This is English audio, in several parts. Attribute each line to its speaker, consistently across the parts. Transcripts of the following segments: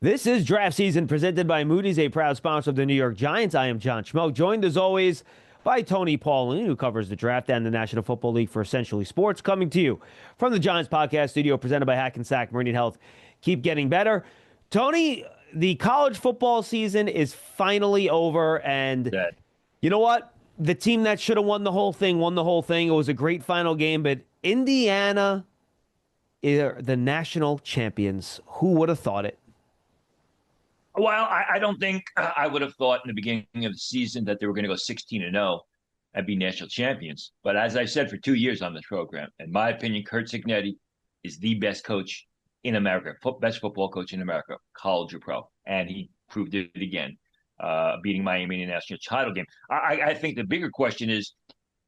Speaker 1: This is draft season presented by Moody's, a proud sponsor of the New York Giants. I am John Schmo, joined as always by Tony Pauline, who covers the draft and the National Football League for Essentially Sports, coming to you from the Giants podcast studio presented by Hackensack Meridian Health. Keep getting better. Tony, the college football season is finally over, and
Speaker 2: That
Speaker 1: you know what? The team that should have won the whole thing won the whole thing. It was a great final game, but Indiana are the national champions. Who would have thought it?
Speaker 2: well, I don't think I would have thought in the beginning of the season that they were going to go 16-0 and be national champions. But as I said for 2 years on this program, in my opinion, Kurt Cignetti is the best coach in America, best football coach in America, college or pro, and he proved it again, beating Miami in the national title game. I think the bigger question is,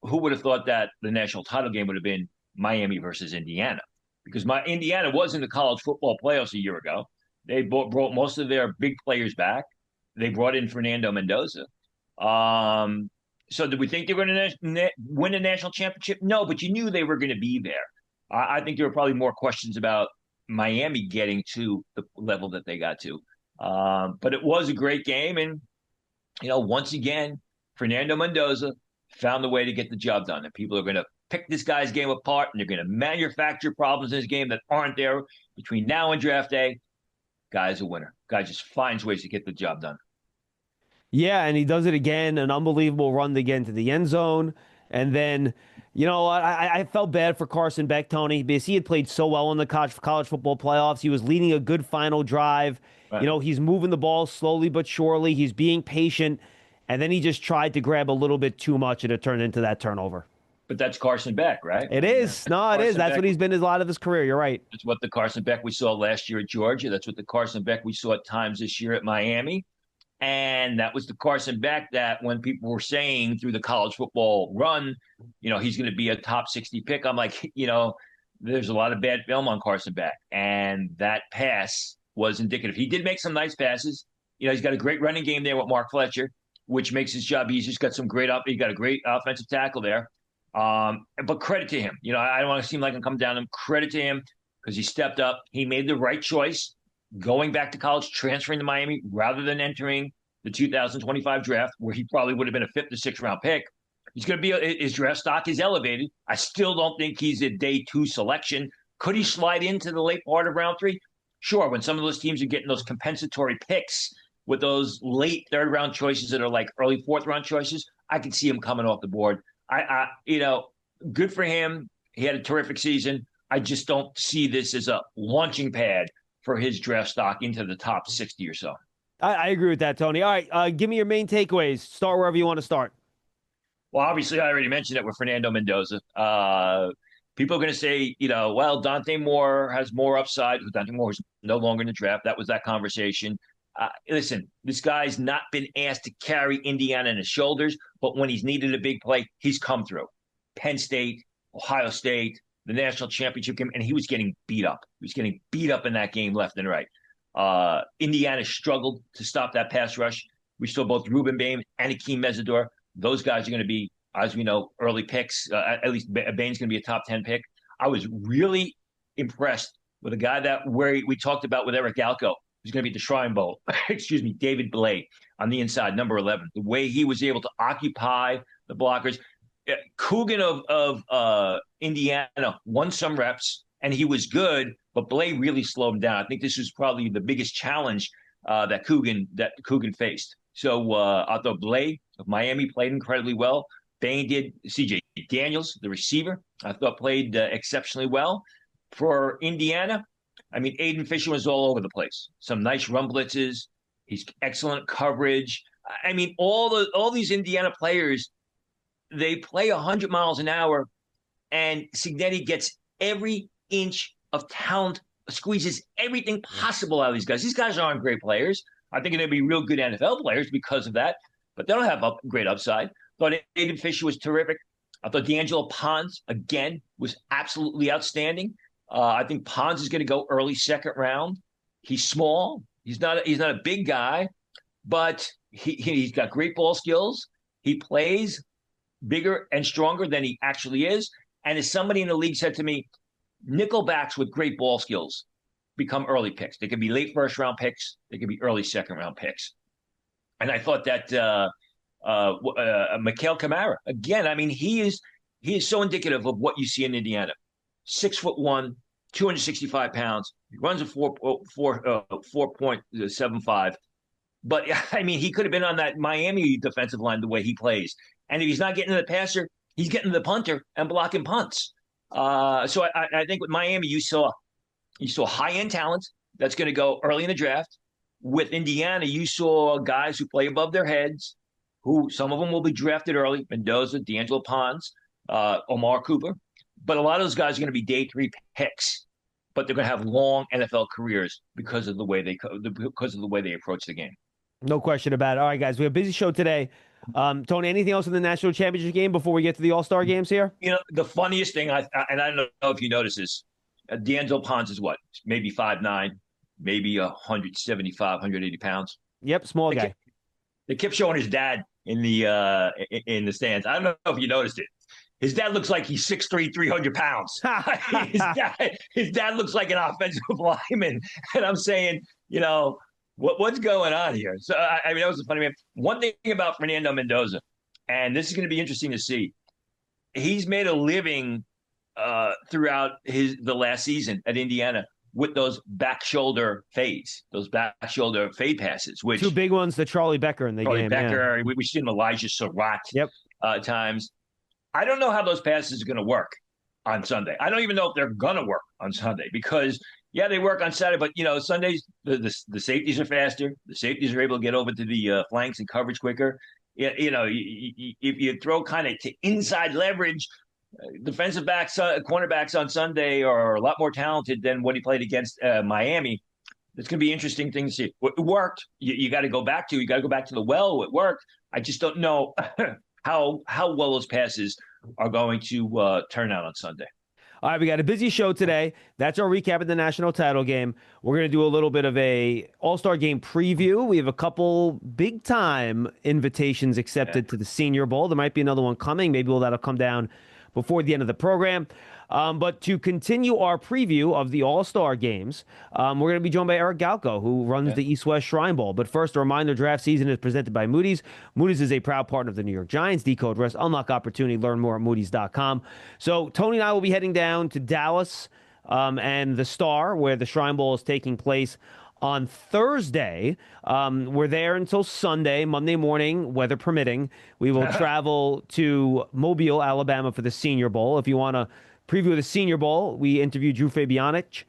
Speaker 2: who would have thought that the national title game would have been Miami versus Indiana? Because Indiana was in the college football playoffs a year ago. They brought most of their big players back. They brought in Fernando Mendoza. So did we think they were going to win a national championship? No, but you knew they were going to be there. I think there were probably more questions about Miami getting to the level that they got to. But it was a great game. And, once again, Fernando Mendoza found the way to get the job done. And people are going to pick this guy's game apart, and they're going to manufacture problems in his game that aren't there between now and draft day. Guy's a winner. Guy just finds ways to get the job done.
Speaker 1: Yeah, and he does it again, an unbelievable run to get into the end zone. And then, I felt bad for Carson Beck, Tony, because he had played so well in the college football playoffs. He was leading a good final drive.
Speaker 2: Right.
Speaker 1: He's moving the ball slowly but surely. He's being patient. And then he just tried to grab a little bit too much, and it turned into that turnover.
Speaker 2: But that's Carson Beck, right?
Speaker 1: It
Speaker 2: I mean,
Speaker 1: is. No, it is.
Speaker 2: Carson
Speaker 1: That's
Speaker 2: Beck.
Speaker 1: what he's been a lot of his career. You're right.
Speaker 2: That's what the Carson Beck we saw last year at Georgia. That's what the Carson Beck we saw at times this year at Miami. And that was the Carson Beck that when people were saying through the college football run, he's going to be a top 60 pick. I'm like, there's a lot of bad film on Carson Beck. And that pass was indicative. He did make some nice passes. He's got a great running game there with Mark Fletcher, which makes his job easier. He's got he got a great offensive tackle there. But credit to him. I don't want to seem like I'm coming down on him. Credit to him because he stepped up. He made the right choice going back to college, transferring to Miami rather than entering the 2025 draft, where he probably would have been a fifth or sixth round pick. He's going to be his draft stock is elevated. I still don't think he's a day 2 selection. Could he slide into the late part of round 3? Sure. When some of those teams are getting those compensatory picks with those late third round choices that are like early fourth round choices, I could see him coming off the board. Good for him. He had a terrific season. I just don't see this as a launching pad for his draft stock into the top 60 or so.
Speaker 1: I agree with that, Tony. All right, give me your main takeaways. Start wherever you want to start.
Speaker 2: Well, obviously, I already mentioned it with Fernando Mendoza. People are going to say, well, Dante Moore has more upside. Dante Moore is no longer in the draft. That was that conversation. Listen, this guy's not been asked to carry Indiana on his shoulders, but when he's needed a big play, he's come through. Penn State, Ohio State, the national championship game, and he was getting beat up. He was getting beat up in that game left and right. Indiana struggled to stop that pass rush. We saw both Ruben Bain and Akeem Mesidor. Those guys are going to be, as we know, early picks. At least Bain's going to be a top 10 pick. I was really impressed with a guy that where we talked about with Eric Galko, who's going to be at the Shrine Bowl. Excuse me, David Blay on the inside, number 11. The way he was able to occupy the blockers. Coogan of Indiana won some reps, and he was good, but Blay really slowed him down. I think this was probably the biggest challenge that Coogan faced. So I thought Blay of Miami played incredibly well. Bain did. C.J. Daniels, the receiver, I thought played exceptionally well. For Indiana, I mean, Aiden Fisher was all over the place. Some nice run blitzes. He's excellent coverage. I mean, all these Indiana players, they play 100 miles an hour, and Cignetti gets every inch of talent, squeezes everything possible out of these guys. These guys aren't great players. I think they'll be real good NFL players because of that, but they don't have great upside. Thought Aiden Fisher was terrific. I thought D'Angelo Pons, again, was absolutely outstanding. I think Pons is going to go early second round. He's small. He's not a big guy, but he's got great ball skills. He plays bigger and stronger than he actually is. And as somebody in the league said to me, nickelbacks with great ball skills become early picks. They could be late first round picks. They could be early second round picks. And I thought that Mikael Kamara, again, I mean, he is so indicative of what you see in Indiana. 6'1", 265 pounds. He runs a 4.75. But I mean, he could have been on that Miami defensive line the way he plays. And if he's not getting to the passer, he's getting to the punter and blocking punts. So I think with Miami, you saw high end talent that's going to go early in the draft. With Indiana, you saw guys who play above their heads, who some of them will be drafted early: Mendoza, D'Angelo Pons, Omar Cooper. But a lot of those guys are going to be day 3 picks, but they're going to have long NFL careers because of the way they approach the game.
Speaker 1: No question about it. All right, guys, we have a busy show today. Tony, anything else in the national championship game before we get to the All-Star games here?
Speaker 2: You know, the funniest thing, and I don't know if you notice this, D'Angelo Pons is what? Maybe 5'9", maybe 175, 180 pounds.
Speaker 1: Yep, small guy.
Speaker 2: They kept showing his dad in the stands. I don't know if you noticed it. His dad looks like he's 6'3", 300 pounds. his dad looks like an offensive lineman. And I'm saying, you know, what's going on here? So, I mean, that was a funny man. One thing about Fernando Mendoza, and this is going to be interesting to see, he's made a living throughout the last season at Indiana with those back shoulder fades, those back shoulder fade passes. Which
Speaker 1: 2 big ones to Charlie Becker in the game.
Speaker 2: Becker, yeah. We've seen Elijah Surratt times. I don't know how those passes are going to work on Sunday. I don't even know if they're going to work on Sunday because, yeah, they work on Saturday, but, you know, Sundays, the safeties are faster. The safeties are able to get over to the flanks and coverage quicker. You know, if you throw kind of to inside leverage, defensive backs, cornerbacks on Sunday are a lot more talented than what he played against Miami. It's going to be interesting thing to see. It worked. You got to go back to the well. It worked. I just don't know how well those passes are going to turn out on Sunday.
Speaker 1: All right, we got a busy show today. That's our recap of the national title game. We're going to do a little bit of a All-Star game preview. We have a couple big-time invitations accepted to the Senior Bowl. There might be another one coming. Maybe that'll come down before the end of the program. But to continue our preview of the All-Star games, we're going to be joined by Eric Galko, who runs the East-West Shrine Bowl. But first, a reminder, draft season is presented by Moody's. Moody's is a proud partner of the New York Giants. Decode risk, unlock opportunity, learn more at moodys.com. So Tony and I will be heading down to Dallas and the Star, where the Shrine Bowl is taking place on Thursday. We're there until Sunday, Monday morning, weather permitting. We will travel to Mobile, Alabama for the Senior Bowl. If you want to preview the Senior Bowl, we interviewed Drew Fabianic.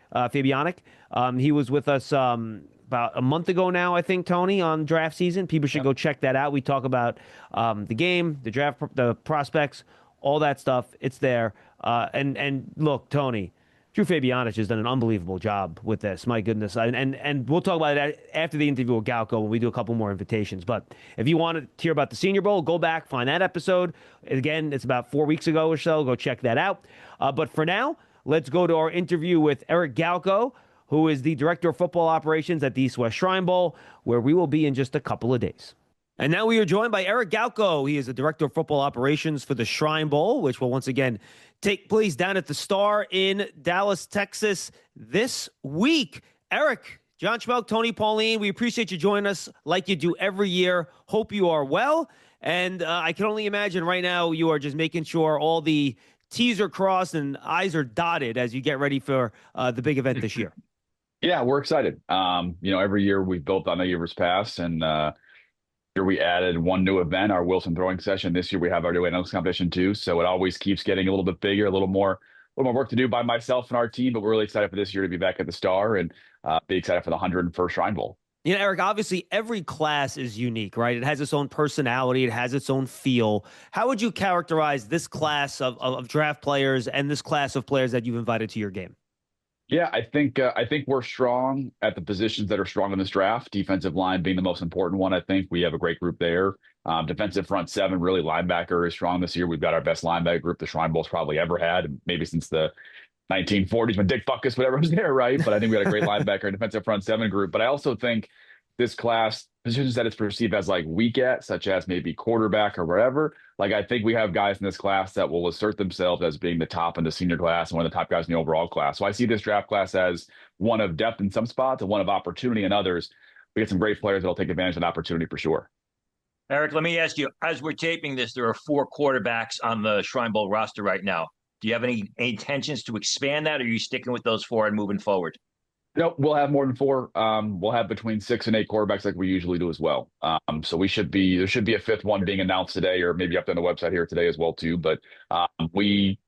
Speaker 1: He was with us about a month ago now, I think, Tony, on draft season. People should go check that out. We talk about the game, the draft, the prospects, all that stuff. It's there. And look, Tony, Drew Fabianic has done an unbelievable job with this. My goodness. And we'll talk about it after the interview with Galko when we do a couple more invitations. But if you want to hear about the Senior Bowl, go back, find that episode. Again, it's about 4 weeks ago or so. Go check that out. But for now, let's go to our interview with Eric Galko, who is the Director of Football Operations at the East-West Shrine Bowl, where we will be in just a couple of days. And now we are joined by Eric Galko. He is the Director of Football Operations for the Shrine Bowl, which will once again take place down at the Star in Dallas, Texas this week. Eric, John Schmelk, Tony Pauline, we appreciate you joining us like you do every year. Hope you are well. And I can only imagine right now you are just making sure all the T's are crossed and I's are dotted as you get ready for the big event this year.
Speaker 3: Yeah, we're excited. Every year we've built on the years past, and here we added one new event, our Wilson throwing session. This year we have our new analytics competition too. So it always keeps getting a little bit bigger, a little more work to do by myself and our team. But we're really excited for this year to be back at the Star and be excited for the 101st Shrine Bowl.
Speaker 1: You know, Eric, obviously every class is unique, right? It has its own personality. It has its own feel. How would you characterize this class of draft players and this class of players that you've invited to your game?
Speaker 3: Yeah, I think we're strong at the positions that are strong in this draft. Defensive line being the most important one. I think we have a great group there. Defensive front seven, really linebacker is strong this year. We've got our best linebacker group the Shrine Bowl's probably ever had, maybe since the 1940s when Dick Butkus, whatever was there, right? But I think we got a great linebacker and defensive front seven group. But I also think this class positions that it's perceived as like weak at, such as maybe quarterback or wherever. Like I think we have guys in this class that will assert themselves as being the top in the senior class and one of the top guys in the overall class. So I see this draft class as one of depth in some spots and one of opportunity in others. We get some great players that'll take advantage of that opportunity for sure.
Speaker 2: Eric, let me ask you, as we're taping this, there are 4 quarterbacks on the Shrine Bowl roster right now. Do you have any intentions to expand that, or are you sticking with those 4 and moving forward?
Speaker 3: No, we'll have more than 4. We'll have between 6 and 8 quarterbacks like we usually do as well. So there should be a 5th one being announced today, or maybe up on the website here today as well too. But we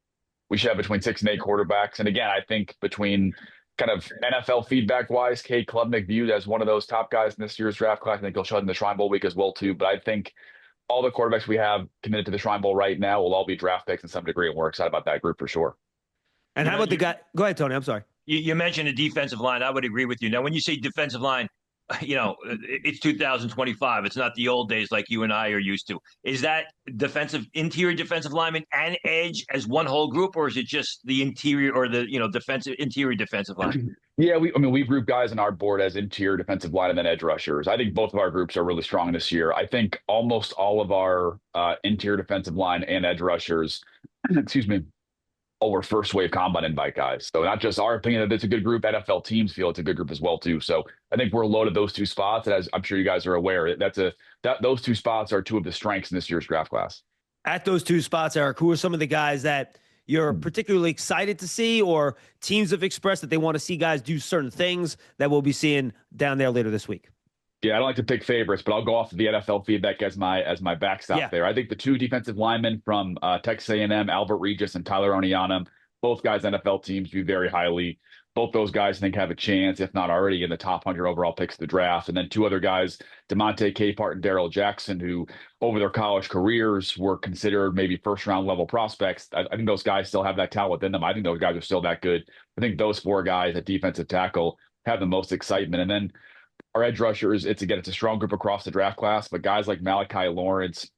Speaker 3: should have between 6 and 8 quarterbacks. And again, I think between kind of NFL feedback wise, Cade Klubnik viewed as one of those top guys in this year's draft class. I think he'll show up in the Shrine Bowl week as well too. But I think all the quarterbacks we have committed to the Shrine Bowl right now will all be draft picks in some degree, and we're excited about that group for sure.
Speaker 1: And how about the guy? Go ahead, Tony. I'm sorry.
Speaker 2: You mentioned the defensive line. I would agree with you. Now, when you say defensive line, it's 2025. It's not the old days like you and I are used to. Is that interior defensive lineman and edge as one whole group, or is it just the interior or the interior defensive line?
Speaker 3: Yeah, we've grouped guys on our board as interior defensive line and then edge rushers. I think both of our groups are really strong this year. I think almost all of our interior defensive line and edge rushers, excuse me, were first wave combine invite guys. So not just our opinion that it's a good group, NFL teams feel it's a good group as well too. So I think we're loaded those 2 spots. And as I'm sure you guys are aware, those 2 spots are 2 of the strengths in this year's draft class.
Speaker 1: At those 2 spots, Eric, who are some of the guys that you're particularly excited to see, or teams have expressed that they want to see guys do certain things that we'll be seeing down there later this week?
Speaker 3: Yeah, I don't like to pick favorites, but I'll go off of the NFL feedback as my backstop there. I think the 2 defensive linemen from Texas A&M, Albert Regis and Tyler Onianum, both guys NFL teams view very highly. Both those guys, I think, have a chance, if not already, in the top 100 overall picks of the draft. And then 2 other guys, DeMonte Capehart and Darrell Jackson, who over their college careers were considered maybe first-round level prospects. I think those guys still have that talent within them. I think those guys are still that good. I think those 4 guys at defensive tackle have the most excitement. And then our edge rushers, it's a strong group across the draft class, but guys like Malachi Lawrence,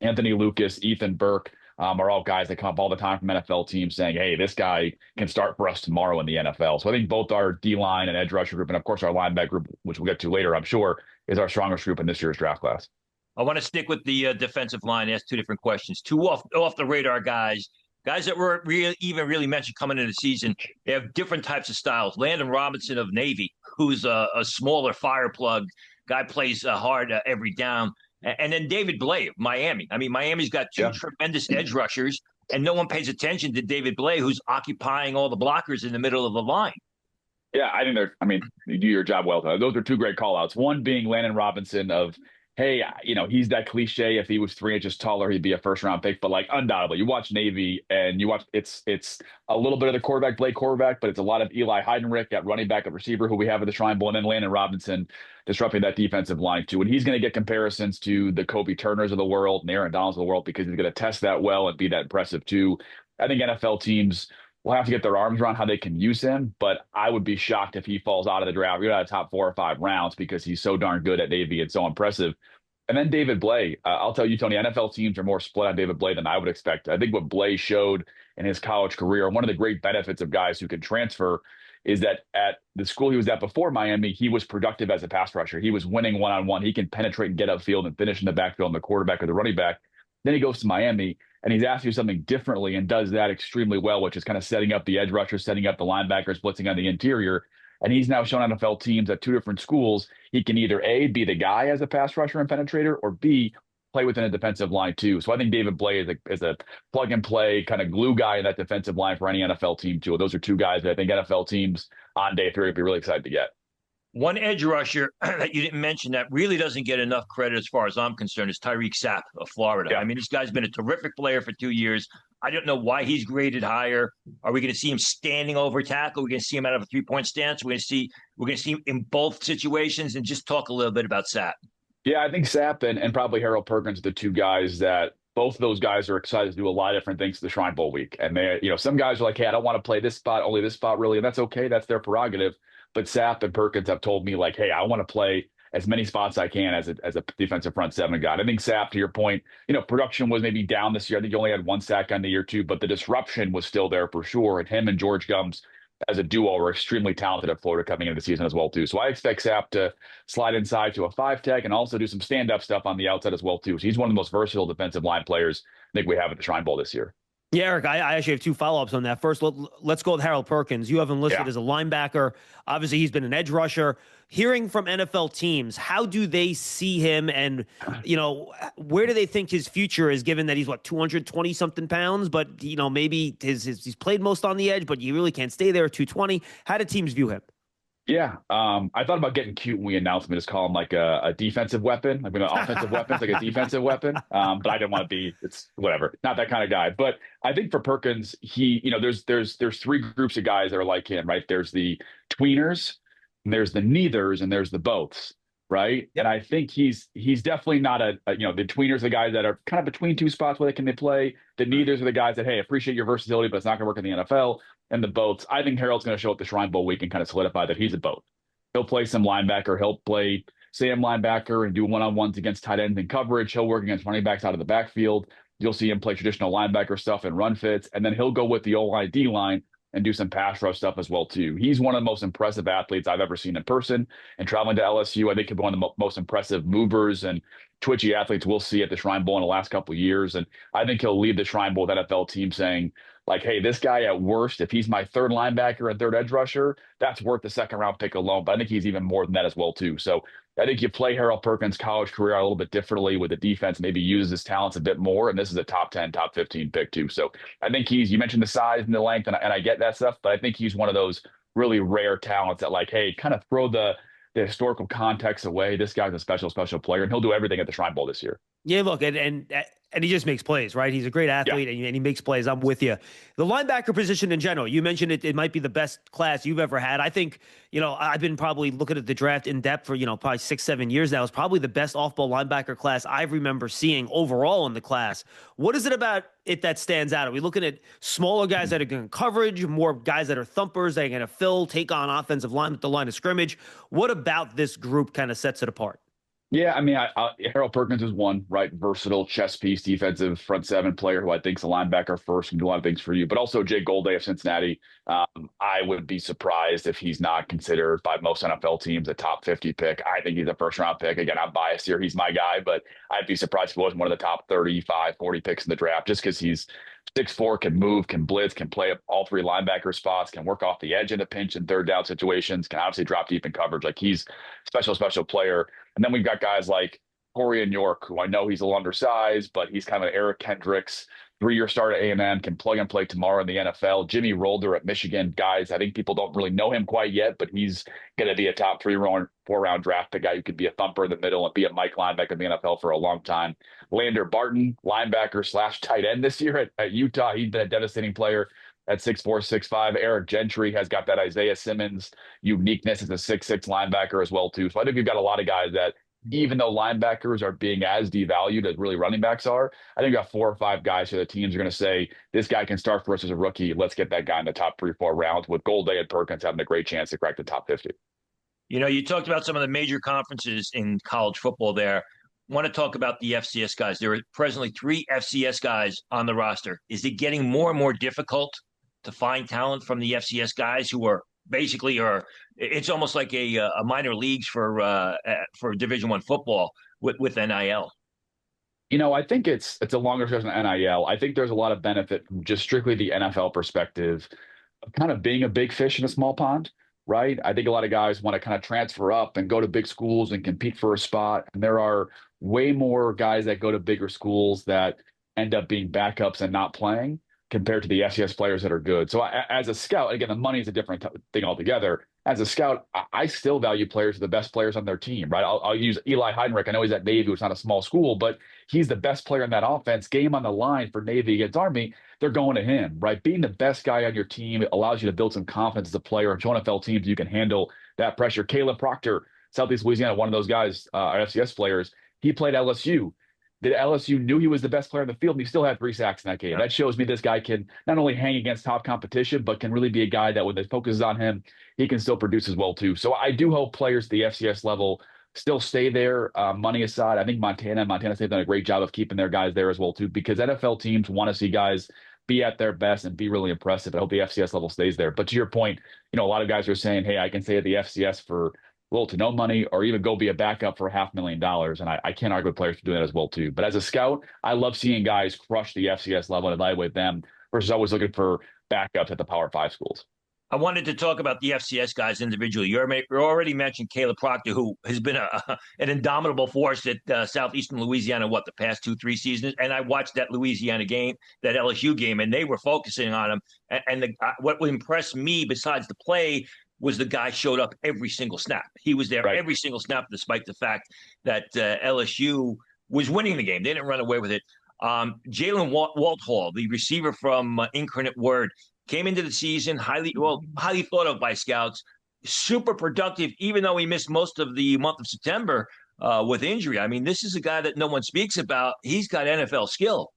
Speaker 3: Anthony Lucas, Ethan Burke are all guys that come up all the time from NFL teams saying, hey, this guy can start for us tomorrow in the NFL. So I think both our D-line and edge rusher group, and of course our linebacker group, which we'll get to later, I'm sure, is our strongest group in this year's draft class.
Speaker 2: I want to stick with the defensive line, ask 2 different questions. 2 off the radar guys that were really mentioned coming into the season. They have different types of styles. Landon Robinson of Navy, who's a smaller fire plug guy, plays hard every down. And then David Blay of Miami. I mean, Miami's got 2 tremendous edge rushers, and no one pays attention to David Blay, who's occupying all the blockers in the middle of the line.
Speaker 3: Yeah, I think you do your job well. Those are 2 great call-outs. One being Landon Robinson of, hey, he's that cliche. If he was 3 inches taller, he'd be a first-round pick. But like undoubtedly, you watch Navy and you watch it's a little bit of the quarterback, Blake quarterback, but it's a lot of Eli Heidenreich at running back, at receiver, who we have at the Shrine Bowl, and then Landon Robinson disrupting that defensive line too. And he's going to get comparisons to the Kobe Turners of the world and Aaron Donalds of the world because he's going to test that well and be that impressive too. I think NFL teams will have to get their arms around how they can use him, but I would be shocked if he falls out of the draft. You're out of top 4 or 5 rounds because he's so darn good at Navy and so impressive. And then David Blay, I'll tell you, Tony, NFL teams are more split on David Blay than I would expect. I think what Blay showed in his college career, one of the great benefits of guys who can transfer, is that at the school he was at before Miami, he was productive as a pass rusher. He was winning one-on-one. He can penetrate and get upfield and finish in the backfield and the quarterback or the running back. Then he goes to Miami, and he's asked to do something differently and does that extremely well, which is kind of setting up the edge rushers, setting up the linebackers, blitzing on the interior. And he's now shown NFL teams at 2 different schools. He can either A, be the guy as a pass rusher and penetrator, or B, play within a defensive line too. So I think David Blay is a plug and play kind of glue guy in that defensive line for any NFL team too. Those are 2 guys that I think NFL teams on day 3 would be really excited to get.
Speaker 2: One edge rusher that you didn't mention that really doesn't get enough credit as far as I'm concerned is Tyreek Sapp of Florida. Yeah. I mean, this guy's been a terrific player for 2 years. I don't know why he's graded higher. Are we going to see him standing over tackle? Are we going to see him out of a 3-point stance? We're going to see him in both situations. And just talk a little bit about Sapp.
Speaker 3: Yeah, I think Sapp and probably Harold Perkins are the 2 guys that both of those guys are excited to do a lot of different things to the Shrine Bowl week. And they, some guys are like, hey, I don't want to play this spot, only this spot really. And that's okay. That's their prerogative. But Sapp and Perkins have told me like, hey, I want to play as many spots I can as a defensive front 7 guy. I think Sapp, to your point, production was maybe down this year. I think he only had 1 sack on the year too, but the disruption was still there for sure. And him and George Gums as a duo are extremely talented at Florida coming into the season as well too. So I expect Sapp to slide inside to a 5 tech and also do some stand-up stuff on the outside as well too. So he's one of the most versatile defensive line players I think we have at the Shrine Bowl this year.
Speaker 1: Yeah, Eric, I actually have two follow-ups on that. First, let's go with Harold Perkins. You have him listed
Speaker 3: Yeah.
Speaker 1: as a linebacker. Obviously, he's been an edge rusher. Hearing from NFL teams, how do they see him, and where do they think his future is? Given that he's 220 something pounds, but maybe he's played most on the edge, but you really can't stay there at 220. How do teams view him?
Speaker 3: Yeah, I thought about getting cute when we announced him, just call him like a defensive weapon, like an offensive weapon, like a defensive weapon. But I didn't want to be, it's whatever, not that kind of guy. But I think for Perkins, there's three groups of guys that are like him, right? There's the tweeners, and there's the neithers, and there's the boths, right?
Speaker 1: Yep.
Speaker 3: And I think he's definitely not the tweeners are the guys that are kind of between two spots where they play. The neithers are the guys that, hey, appreciate your versatility, but it's not going to work in the NFL. And the boats, I think Harold's going to show up the Shrine Bowl week and kind of solidify that he's a boat. He'll play some linebacker. He'll play Sam linebacker and do one-on-ones against tight ends in coverage. He'll work against running backs out of the backfield. You'll see him play traditional linebacker stuff and run fits. And then he'll go with the O-line, D-line and do some pass rush stuff as well, too. He's one of the most impressive athletes I've ever seen in person. And traveling to LSU, I think he'll be one of the most impressive movers and twitchy athletes we'll see at the Shrine Bowl in the last couple of years. And I think he'll leave the Shrine Bowl with NFL team saying, like, hey, this guy at worst, if he's my third linebacker and third edge rusher, that's worth the second round pick alone. But I think he's even more than that as well, too. So I think you play Harold Perkins' college career a little bit differently with the defense, maybe uses his talents a bit more. And this is a top 10, top 15 pick, too. So I think you mentioned the size and the length, and I get that stuff, but I think he's one of those really rare talents that, like, hey, kind of throw the historical context away. This guy's a special, special player, and he'll do everything at the Shrine Bowl this year.
Speaker 1: Yeah, look, and he just makes plays, right? He's a great athlete, and he makes plays. I'm with you. The linebacker position in general, you mentioned it might be the best class you've ever had. I think, I've been probably looking at the draft in depth for, probably 6-7 years now. It's probably the best off-ball linebacker class I remember seeing overall in the class. What is it about it that stands out? Are we looking at smaller guys that are going coverage, more guys that are thumpers, that are going to take on offensive line at the line of scrimmage? What about this group kind of sets it apart?
Speaker 3: Yeah, I mean, Harold Perkins is one, right? Versatile chess piece, defensive front seven player who I think is a linebacker first, can do a lot of things for you. But also Jay Golday of Cincinnati. I would be surprised if he's not considered by most NFL teams a top 50 pick. I think he's a first round pick. Again, I'm biased here. He's my guy, but I'd be surprised if he wasn't one of the top 35, 40 picks in the draft just because he's 6'4", can move, can blitz, can play up all three linebacker spots, can work off the edge in a pinch and third down situations, can obviously drop deep in coverage. Like, he's a special, special player. And then we've got guys like Corey York, who I know he's a little undersized, but he's kind of an Eric Kendricks, 3-year start at A&M, can plug and play tomorrow in the NFL. Jimmy Rolder at Michigan, guys, I think people don't really know him quite yet, but he's going to be a top 4-round draft pick guy who could be a thumper in the middle and be a Mike linebacker in the NFL for a long time. Lander Barton, linebacker / tight end this year at Utah. He's been a devastating player at 6'4", 6'5". Eric Gentry has got that Isaiah Simmons uniqueness as a 6'6" linebacker as well, too. So I think we've got a lot of guys that, even though linebackers are being as devalued as really running backs are, I think we've got 4 or 5 guys who the teams are going to say, this guy can start for us as a rookie. Let's get that guy in the top 3-4 rounds, with Golday and Perkins having a great chance to crack the top 50.
Speaker 2: You talked about some of the major conferences in college football there. I want to talk about the FCS guys. There are presently 3 FCS guys on the roster. Is it getting more and more difficult to find talent from the FCS guys who are basically it's almost like a minor leagues for Division I football with NIL?
Speaker 3: I think it's a longer discussion than NIL. I think there's a lot of benefit from just strictly the NFL perspective of kind of being a big fish in a small pond, right? I think a lot of guys want to kind of transfer up and go to big schools and compete for a spot. And there are way more guys that go to bigger schools that end up being backups and not playing compared to the FCS players that are good. So as a scout, again, the money is a different thing altogether. As a scout, I still value players, the best players on their team, right? I'll use Eli Heinrich. I know he's at Navy, which is not a small school, but he's the best player in that offense. Game on the line for Navy against Army, they're going to him, right? Being the best guy on your team allows you to build some confidence as a player. And show NFL teams you can handle that pressure. Caleb Proctor, Southeast Louisiana, one of those guys, FCS players, he played LSU. That LSU knew he was the best player in the field, and he still had 3 sacks in that game. That shows me this guy can not only hang against top competition, but can really be a guy that when the focus is on him, he can still produce as well, too. So I do hope players at the FCS level still stay there, money aside. I think Montana State's done a great job of keeping their guys there as well, too, because NFL teams want to see guys be at their best and be really impressive. I hope the FCS level stays there. But to your point, a lot of guys are saying, hey, I can stay at the FCS for little to no money, or even go be a backup for $500,000. And I can't argue with players for doing that as well, too. But as a scout, I love seeing guys crush the FCS level and evaluate them versus always looking for backups at the Power 5 schools.
Speaker 2: I wanted to talk about the FCS guys individually. You already mentioned Caleb Proctor, who has been an indomitable force at Southeastern Louisiana, the past 2-3 seasons. And I watched that Louisiana game, that LSU game, and they were focusing on him. And what impressed me, besides the play, was the guy showed up every single snap. He was there every single snap, despite the fact that LSU was winning the game. They didn't run away with it. Jalen Walthall, the receiver from Incarnate Word, came into the season highly thought of by scouts, super productive, even though he missed most of the month of September with injury. I mean, this is a guy that no one speaks about. He's got NFL skill.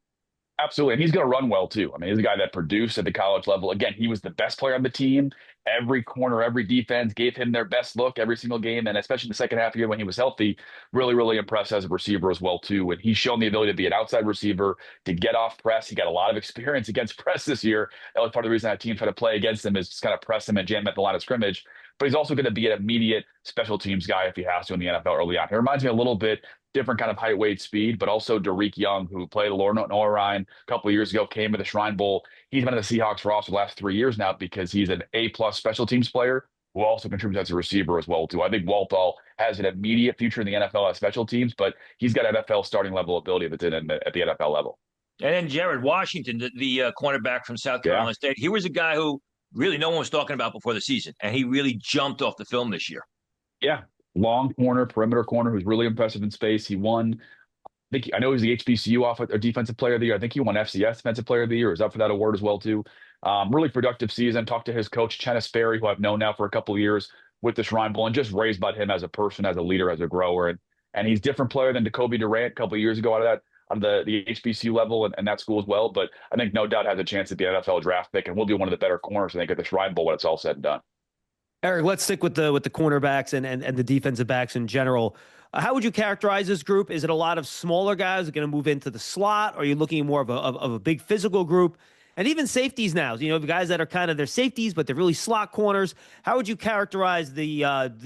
Speaker 3: Absolutely. And he's going to run well, too. I mean, he's a guy that produced at the college level. Again, he was the best player on the team. Every corner, every defense gave him their best look every single game. And especially in the second half of the year when he was healthy, really, really impressed as a receiver as well, too. And he's shown the ability to be an outside receiver, to get off press. He got a lot of experience against press this year. That was part of the reason that team tried to play against him, is just kind of press him and jam him at the line of scrimmage. But he's also going to be an immediate special teams guy if he has to in the NFL early on. He reminds me a little bit different kind of height, weight, speed, but also Derek Young, who played Noah Ryan a couple of years ago, came to the Shrine Bowl. He's been in the Seahawks roster the last 3 years now because he's an A-plus special teams player who also contributes as a receiver as well, too. I think Walthall has an immediate future in the NFL as special teams, but he's got NFL starting level ability that's at the NFL level.
Speaker 2: And then Jared Washington, the cornerback from South Carolina State, he was a guy who really no one was talking about before the season, and he really jumped off the film this year.
Speaker 3: Yeah. Long corner, perimeter corner, who's really impressive in space. He won, I know he was the HBCU Defensive Player of the Year. I think he won FCS Defensive Player of the Year. Is up for that award as well, too. Really productive season. Talked to his coach, Chennis Berry, who I've known now for a couple of years with the Shrine Bowl, and just raised about him as a person, as a leader, as a grower. And he's a different player than Jacoby Durant a couple of years ago on the HBCU level and that school as well. But I think no doubt has a chance to be an NFL draft pick and will be one of the better corners, I think, at the Shrine Bowl when it's all said and done.
Speaker 1: Eric, let's stick with the cornerbacks and the defensive backs in general. How would you characterize this group? Is it a lot of smaller guys that are going to move into the slot? Or are you looking more of a big physical group? And even safeties now, the guys that are kind of their safeties, but they're really slot corners. How would you characterize the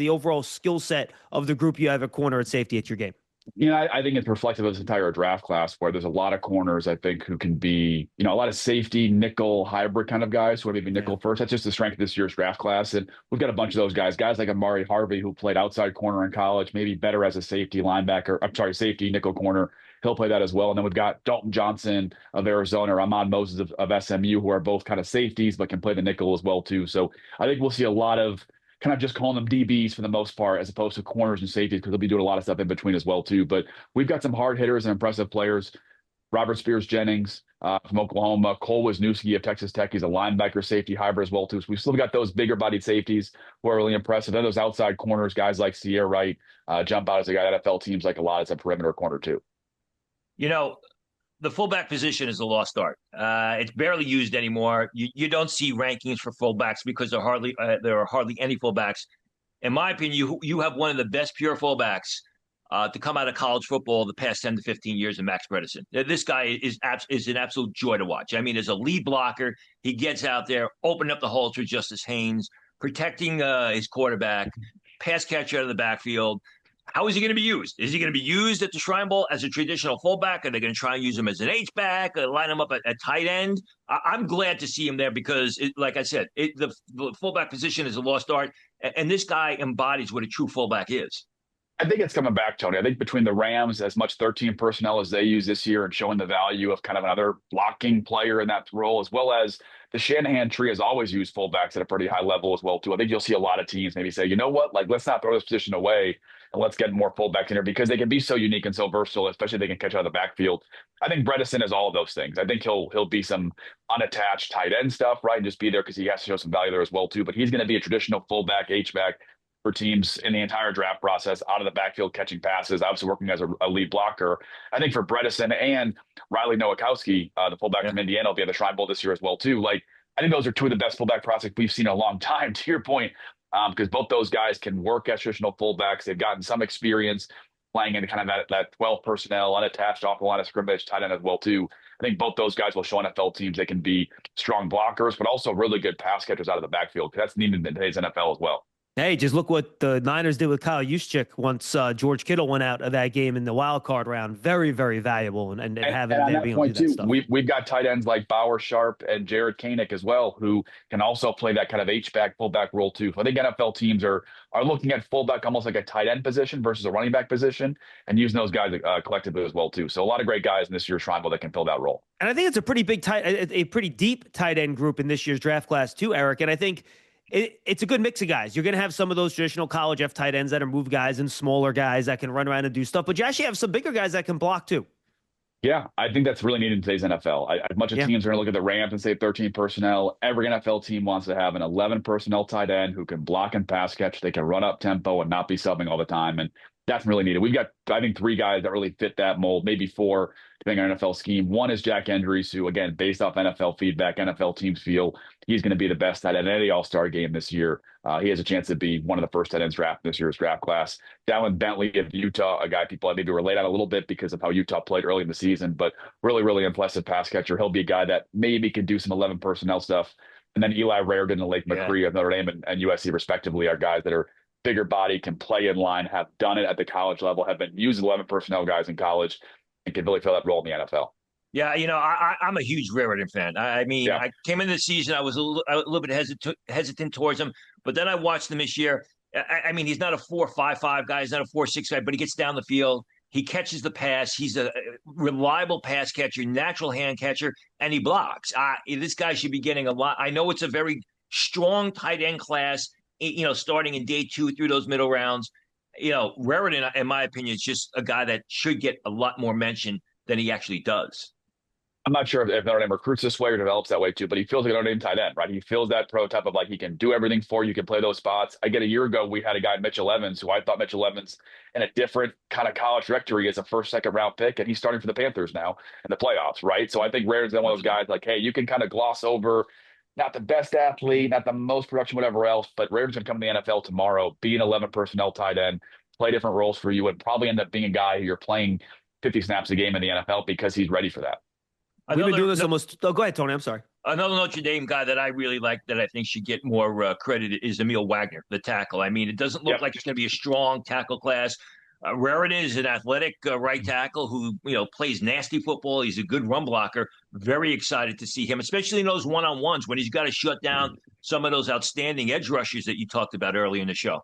Speaker 1: overall skill set of the group you have at corner and safety at your game?
Speaker 3: I think it's reflective of this entire draft class where there's a lot of corners, I think, who can be, a lot of safety, nickel, hybrid kind of guys who are maybe nickel first. That's just the strength of this year's draft class. And we've got a bunch of those guys like Amari Harvey, who played outside corner in college, maybe better as a safety safety, nickel corner. He'll play that as well. And then we've got Dalton Johnson of Arizona, or Ahmad Moses of SMU, who are both kind of safeties, but can play the nickel as well, too. So I think we'll see a lot of kind of just calling them DBs for the most part, as opposed to corners and safeties, because they'll be doing a lot of stuff in between as well, too. But we've got some hard hitters and impressive players. Robert Spears-Jennings from Oklahoma, Cole Wisniewski of Texas Tech. He's a linebacker safety hybrid as well, too. So we've still got those bigger bodied safeties who are really impressive. Then those outside corners, guys like Sierra Wright, jump out as a guy NFL teams like a lot as a perimeter corner, too.
Speaker 2: The fullback position is a lost art. It's barely used anymore. You don't see rankings for fullbacks because there are hardly any fullbacks. In my opinion, you have one of the best pure fullbacks to come out of college football the past 10 to 15 years in Max Bredesen. This guy is an absolute joy to watch. I mean, as a lead blocker, he gets out there, opening up the holes for Justice Haynes, protecting his quarterback, pass catcher out of the backfield. How is he going to be used? Is he going to be used at the Shrine Bowl as a traditional fullback? Are they going to try and use him as an H-back, line him up at tight end? I'm glad to see him there because, like I said, the fullback position is a lost art, and this guy embodies what a true fullback is.
Speaker 3: I think it's coming back, Tony. I think between the Rams, as much 13 personnel as they use this year, and showing the value of kind of another blocking player in that role, as well as the Shanahan tree has always used fullbacks at a pretty high level as well, too. I think you'll see a lot of teams maybe say, you know what, let's not throw this position away and let's get more fullbacks in here because they can be so unique and so versatile, especially if they can catch out of the backfield. I think Bredesen is all of those things. I think he'll be some unattached tight end stuff, right, and just be there because he has to show some value there as well, too. But he's going to be a traditional fullback, H-back, for teams in the entire draft process, out of the backfield catching passes, obviously working as a lead blocker. I think for Bredesen and Riley Nowakowski, the fullback from Indiana, will be at the Shrine Bowl this year as well, too. I think those are two of the best fullback prospects we've seen in a long time, to your point, because both those guys can work as traditional fullbacks. They've gotten some experience playing in kind of that 12 personnel, unattached off the line of scrimmage, tight end as well, too. I think both those guys will show NFL teams they can be strong blockers, but also really good pass catchers out of the backfield, because that's needed in today's NFL as well.
Speaker 1: Hey, just look what the Niners did with Kyle Juszczyk once George Kittle went out of that game in the wild card round. Very, very valuable, and having him
Speaker 3: on
Speaker 1: there
Speaker 3: that
Speaker 1: being able to
Speaker 3: point
Speaker 1: do that
Speaker 3: too,
Speaker 1: stuff.
Speaker 3: we've got tight ends like Bauer Sharp and Jared Koenig as well, who can also play that kind of H-back, fullback role too. So I think NFL teams are looking at fullback almost like a tight end position versus a running back position, and using those guys collectively as well too. So a lot of great guys in this year's Shrine Bowl that can fill that role.
Speaker 1: And I think it's a pretty big a pretty deep tight end group in this year's draft class too, Eric. And I think it's a good mix of guys. You're going to have some of those traditional college F tight ends that are move guys and smaller guys that can run around and do stuff, but you actually have some bigger guys that can block too.
Speaker 3: Yeah, I think that's really needed in today's NFL. As much as teams are going to look at the Rams and say 13 personnel, every NFL team wants to have an 11 personnel tight end who can block and pass catch. They can run up tempo and not be subbing all the time. And that's really needed. We've got, I think, 3 guys that really fit that mold, maybe 4, depending on NFL scheme. One is Jack Endries, who, again, based off NFL feedback, NFL teams feel he's going to be the best tight end in any All-Star game this year. He has a chance to be one of the first tight ends drafted this year's draft class. Dallin Bentley of Utah, a guy people maybe relate on a little bit because of how Utah played early in the season, but really, really impressive pass catcher. He'll be a guy that maybe could do some 11 personnel stuff. And then Eli Raridon and Lake McCree of Notre Dame and USC, respectively, are guys that are bigger body, can play in line, have done it at the college level, have been used 11 personnel guys in college, and can really fill that role in the NFL.
Speaker 2: Yeah, I'm a huge Raridon fan. I came into the season, I was a little bit hesitant towards him, but then I watched him this year. I mean, he's not a 4.55 guy, he's not a 4.6 guy, but he gets down the field. He catches the pass. He's a reliable pass catcher, natural hand catcher, and he blocks. This guy should be getting a lot. I know it's a very strong tight end class, starting in day 2 through those middle rounds. Raridon, in my opinion, is just a guy that should get a lot more mention than he actually does.
Speaker 3: I'm not sure if Notre Dame recruits this way or develops that way too, but he feels like a Notre Dame tight end, right? He feels that prototype of like he can do everything for you, can play those spots. I get a year ago, we had a guy, Mitchell Evans, who I thought Mitchell Evans in a different kind of college trajectory as a first, second round pick, and he's starting for the Panthers now in the playoffs, right? So I think Raridon's one of those guys like, hey, you can kind of gloss over not the best athlete, not the most production, whatever else, but Raridon's going to come to the NFL tomorrow, be an 11 personnel tight end, play different roles for you, and probably end up being a guy who you're playing 50 snaps a game in the NFL because he's ready for that.
Speaker 1: We've been doing this almost. Oh, go ahead, Tony. I'm sorry.
Speaker 2: Another Notre Dame guy that I really like that I think should get more credit is Emil Wagner, the tackle. I mean, it doesn't look like it's going to be a strong tackle class. Raridon is an athletic right tackle who plays nasty football. He's a good run blocker. Very excited to see him, especially in those one-on-ones when he's got to shut down some of those outstanding edge rushers that you talked about earlier in the show.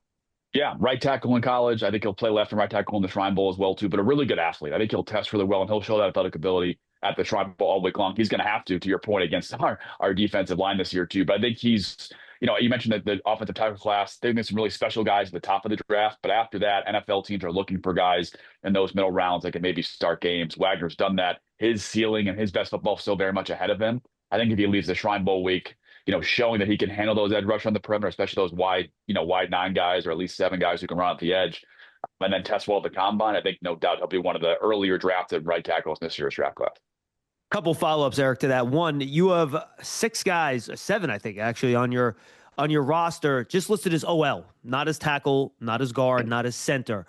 Speaker 3: Yeah, right tackle in college. I think he'll play left and right tackle in the Shrine Bowl as well too. But a really good athlete. I think he'll test really well, and he'll show that athletic ability at the Shrine Bowl all week long. He's going to have to your point, against our defensive line this year too. But I think he's, you mentioned that the offensive tackle class, there's some really special guys at the top of the draft. But after that, NFL teams are looking for guys in those middle rounds that can maybe start games. Wagner's done that. His ceiling and his best football is still very much ahead of him. I think if he leaves the Shrine Bowl week, showing that he can handle those edge rush on the perimeter, especially those wide 9 guys or at least 7 guys who can run at the edge, and then test well at the combine, I think no doubt he'll be one of the earlier drafted right tackles in this year's draft class.
Speaker 1: Couple follow-ups, Eric, to that. One, you have 6 guys, 7, I think, actually, on your roster, just listed as OL, not as tackle, not as guard, not as center.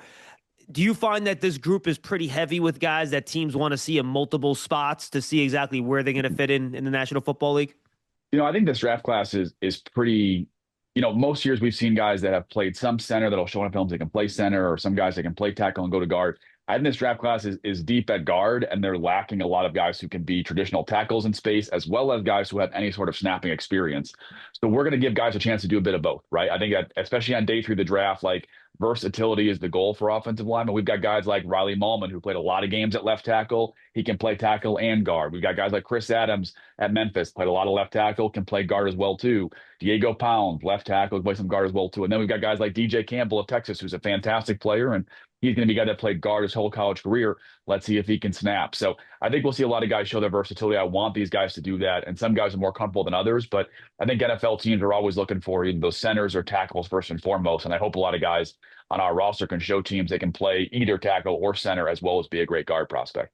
Speaker 1: Do you find that this group is pretty heavy with guys that teams want to see in multiple spots to see exactly where they're going to fit in the National Football League?
Speaker 3: I think this draft class is pretty, most years we've seen guys that have played some center that'll show in films they can play center, or some guys that can play tackle and go to guard. I think this draft class is deep at guard, and they're lacking a lot of guys who can be traditional tackles in space, as well as guys who have any sort of snapping experience. So we're going to give guys a chance to do a bit of both, right? I think that especially on day 3 of the draft, like versatility is the goal for offensive linemen. We've got guys like Riley Mallman, who played a lot of games at left tackle. He can play tackle and guard. We've got guys like Chris Adams at Memphis, played a lot of left tackle, can play guard as well too. Diego Pound, left tackle, can play some guard as well too. And then we've got guys like DJ Campbell of Texas, who's a fantastic player, and he's going to be a guy that played guard his whole college career. Let's see if he can snap. So I think we'll see a lot of guys show their versatility. I want these guys to do that. And some guys are more comfortable than others. But I think NFL teams are always looking for either those centers or tackles first and foremost. And I hope a lot of guys on our roster can show teams they can play either tackle or center, as well as be a great guard prospect.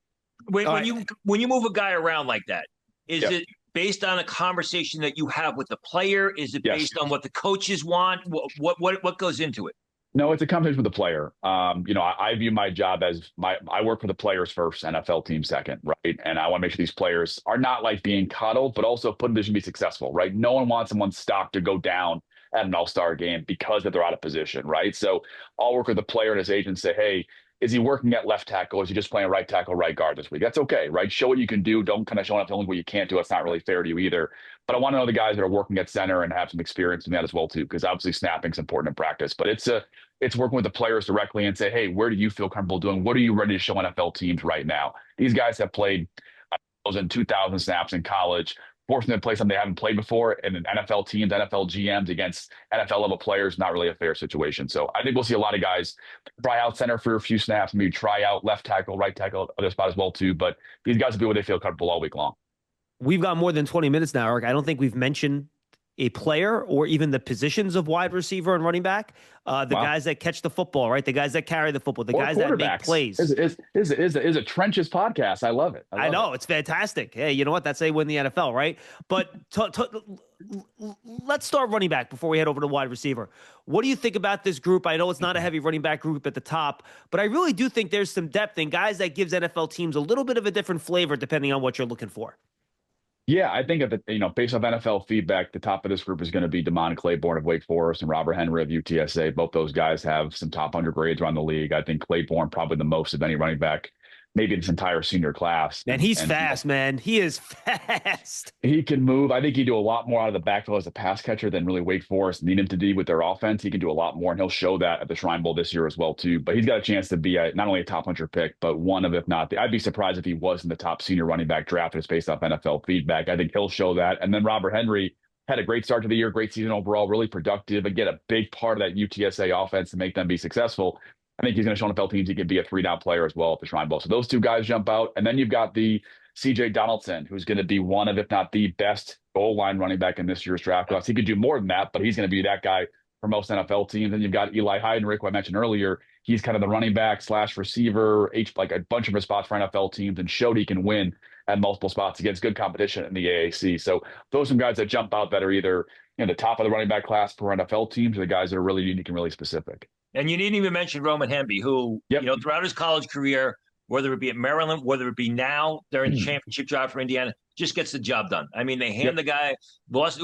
Speaker 2: When you move a guy around like that, is it based on a conversation that you have with the player? Is it based on what the coaches want? What goes into it?
Speaker 3: No, it's a conversation with the player. I view my job as I work for the players first, NFL team second, right? And I want to make sure these players are not like being coddled, but also put in position to be successful, right? No one wants someone's stock to go down at an all-star game because they're out of position, right? So I'll work with the player and his agent and say, hey, is he working at left tackle? Is he just playing right tackle, right guard this week? That's okay, right? Show what you can do. Don't kind of show up telling what you can't do. It's not really fair to you either. But I want to know the guys that are working at center and have some experience in that as well too, because obviously snapping's important in practice. But it's working with the players directly and say, hey, where do you feel comfortable doing? What are you ready to show NFL teams right now? These guys have played 2,000 snaps in college, forcing them to play something they haven't played before, and then NFL teams, NFL GMs against NFL level players, not really a fair situation. So I think we'll see a lot of guys try out center for a few snaps, maybe try out left tackle, right tackle, other spot as well too. But these guys will be where they feel comfortable all week long.
Speaker 1: We've got more than 20 minutes now, Eric. I don't think we've mentioned a player or even the positions of wide receiver and running back. Guys that catch the football, right? The guys that carry the football, the guys that make plays.
Speaker 3: Is a trenches podcast. I love it.
Speaker 1: I know. It's fantastic. Hey, you know what? That's how you win the NFL, right? But let's start running back before we head over to wide receiver. What do you think about this group? I know it's not a heavy running back group at the top, but I really do think there's some depth in guys that gives NFL teams a little bit of a different flavor depending on what you're looking for.
Speaker 3: Yeah, I think based off NFL feedback, the top of this group is going to be Damon Claiborne of Wake Forest and Robert Henry of UTSA. Both those guys have some top 100 grades around the league. I think Claiborne probably the most of any running back, maybe in this entire senior class.
Speaker 1: And he's fast, man. He is fast.
Speaker 3: He can move. I think he do a lot more out of the backfield as a pass catcher than really Wake Forest need him to do with their offense. He can do a lot more, and he'll show that at the Shrine Bowl this year as well, too. But he's got a chance to be not only a top 100 pick, but one of, if not, I'd be surprised if he was in the top senior running back draft just based off NFL feedback. I think he'll show that. And then Robert Henry had a great start to the year, great season overall, really productive, and get a big part of that UTSA offense to make them be successful. I think he's going to show NFL teams he can be a 3-down player as well at the Shrine Bowl. So those two guys jump out. And then you've got the CJ Donaldson, who's going to be one of, if not the best goal line running back in this year's draft class. He could do more than that, but he's going to be that guy for most NFL teams. And you've got Eli Heidenreich, who I mentioned earlier. He's kind of the running back / receiver, like a bunch of spots for NFL teams, and showed he can win at multiple spots against good competition in the AAC. So those are some guys that jump out that are either the top of the running back class for NFL teams, or the guys that are really unique and really specific.
Speaker 2: And you didn't even mention Roman Hemby, who, throughout his college career, whether it be at Maryland, whether it be now, they're in the championship job for Indiana, just gets the job done. I mean, they hand the guy, was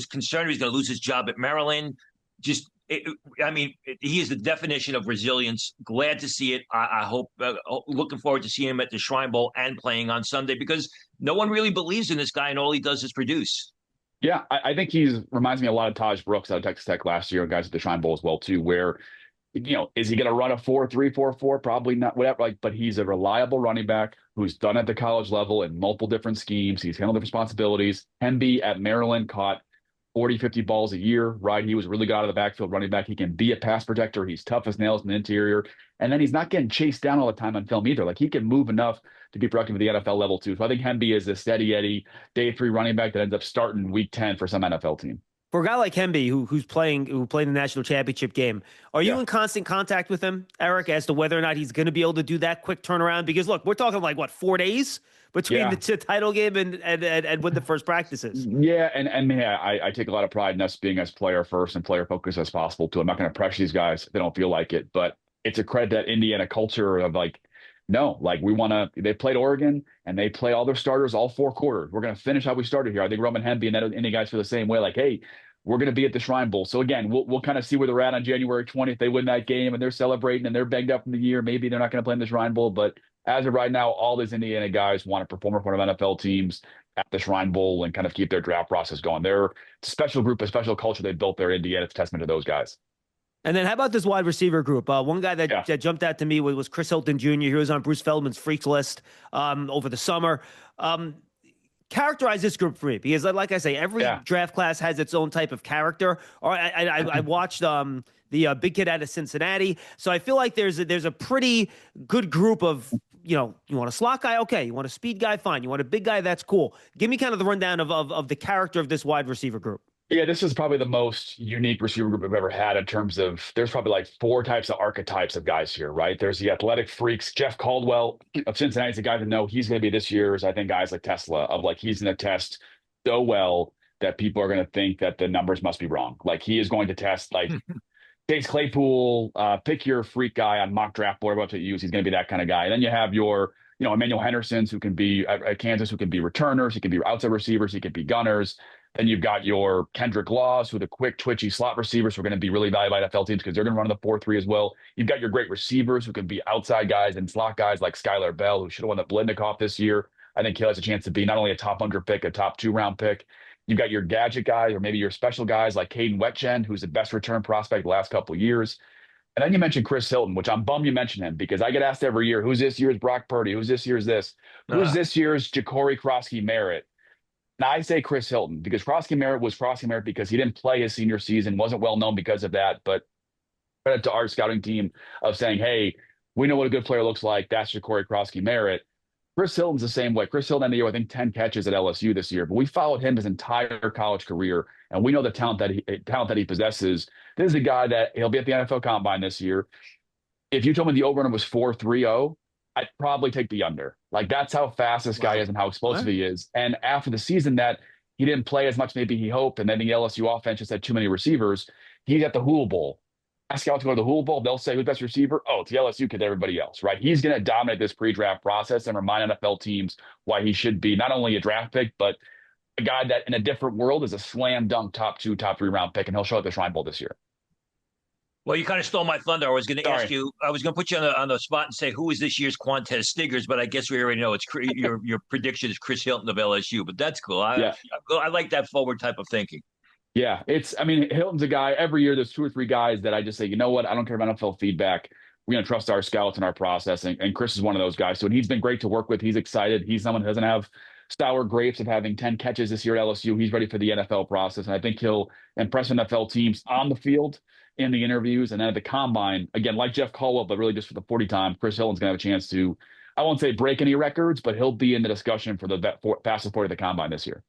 Speaker 2: concerned he was going to lose his job at Maryland. He is the definition of resilience. Glad to see it. I hope, looking forward to seeing him at the Shrine Bowl and playing on Sunday, because no one really believes in this guy, and all he does is produce.
Speaker 3: Yeah, I think he reminds me a lot of Taj Brooks out of Texas Tech last year, and guys at the Shrine Bowl as well, too, where is he going to run a 4.3, 4.4? Probably not, whatever. But he's a reliable running back who's done at the college level in multiple different schemes. He's handled the responsibilities. Hemby at Maryland caught 40, 50 balls a year, right? He was really good out of the backfield running back. He can be a pass protector. He's tough as nails in the interior. And then he's not getting chased down all the time on film either. Like, he can move enough to be productive at the NFL level, too. So I think Hemby is a steady Eddie day 3 running back that ends up starting week 10 for some NFL team.
Speaker 1: For a guy like Hemby, who played the national championship game, are you in constant contact with him, Eric, as to whether or not he's going to be able to do that quick turnaround? Because look, we're talking like 4 days between the title game and when the first practices.
Speaker 3: Yeah, and I take a lot of pride in us being as player first and player focused as possible too. I'm not going to pressure these guys if they don't feel like it, but it's a credit to that Indiana culture of they played Oregon and they play all their starters all 4 quarters. We're going to finish how we started here. I think Roman Hemby and any guys feel the same way. Like, hey, we're going to be at the Shrine Bowl. So again, we'll kind of see where they're at on January 20th. They win that game and they're celebrating and they're banged up from the year. Maybe they're not going to play in the Shrine Bowl, but as of right now, all these Indiana guys want to perform in front of NFL teams at the Shrine Bowl and kind of keep their draft process going. They're a special group, a special culture they built there in Indiana. It's a testament to those guys.
Speaker 1: And then how about this wide receiver group? One guy that jumped out to me was Chris Hilton Jr. He was on Bruce Feldman's Freaks list over the summer. Characterize this group for me, because like I say, every draft class has its own type of character. Or I watched the big kid out of Cincinnati. So I feel like there's a pretty good group of, you want a slot guy? Okay. You want a speed guy? Fine. You want a big guy? That's cool. Give me kind of the rundown of the character of this wide receiver group.
Speaker 3: Yeah, this is probably the most unique receiver group I've ever had in terms of there's probably like 4 types of archetypes of guys here, right? There's the athletic freaks. Jeff Caldwell of Cincinnati is a guy to know he's going to be this year's, I think, guys like Tesla of like he's going to test so well that people are going to think that the numbers must be wrong. Like he is going to test like Chase Claypool, pick your freak guy on mock draft board, what to use. He's going to be that kind of guy. And then you have your, Emmanuel Hendersons, who can be at Kansas, who can be returners, he can be outside receivers, he can be gunners. Then you've got your Kendrick Laws, who are the quick, twitchy slot receivers who are going to be really valuable by NFL teams because they're going to run the 4-3 as well. You've got your great receivers who can be outside guys and slot guys like Skylar Bell, who should have won the Blitnikoff this year. I think he has a chance to be not only a top 100 pick, a top 2-round pick. You've got your gadget guys or maybe your special guys like Caden Wetchen, who's the best return prospect the last couple of years. And then you mentioned Chris Hilton, which I'm bummed you mentioned him because I get asked every year, who's this year's Brock Purdy? Who's this year's this? Who's this year's Ja'Cory Krosky-Merritt? Now I say Chris Hilton because Krosky-Merritt was Krosky-Merritt because he didn't play his senior season, wasn't well known because of that. But credit to our scouting team of saying, hey, we know what a good player looks like. That's Ja'Cory Krosky-Merritt. Chris Hilton's the same way. Chris Hilton ended the year, I think, 10 catches at LSU this year, but we followed him his entire college career, and we know the talent that he possesses. This is a guy that he'll be at the NFL Combine this year. If you told me the over-under was 4.30, I'd probably take the under. Like, that's how fast this guy is and how explosive he is. And after the season that he didn't play as much maybe he hoped, and then the LSU offense just had too many receivers, he's at the Hula Bowl. Ask scouts to go to the Hula Bowl, they'll say, who's best receiver? Oh, it's the LSU kid, everybody else, right? He's going to dominate this pre-draft process and remind NFL teams why he should be not only a draft pick, but a guy that in a different world is a slam dunk top 2, top 3 round pick, and he'll show up at the Shrine Bowl this year.
Speaker 2: Well, you kind of stole my thunder. I was going to ask you, I was going to put you on the spot and say, who is this year's Quantez Stiggers? But I guess we already know it's your prediction is Chris Hilton of LSU, but that's cool. I like that forward type of thinking.
Speaker 3: Yeah, Hilton's a guy. Every year there's 2 or 3 guys that I just say, you know what? I don't care about NFL feedback. We're going to trust our scouts and our process. And Chris is one of those guys. So he's been great to work with. He's excited. He's someone who doesn't have sour grapes of having 10 catches this year at LSU. He's ready for the NFL process. And I think he'll impress NFL teams on the field, in the interviews, and then at the Combine. Again, like Jeff Caldwell, but really just for the 40 time, Chris Hilton's going to have a chance to, I won't say break any records, but he'll be in the discussion for the fastest 40 at the Combine this year.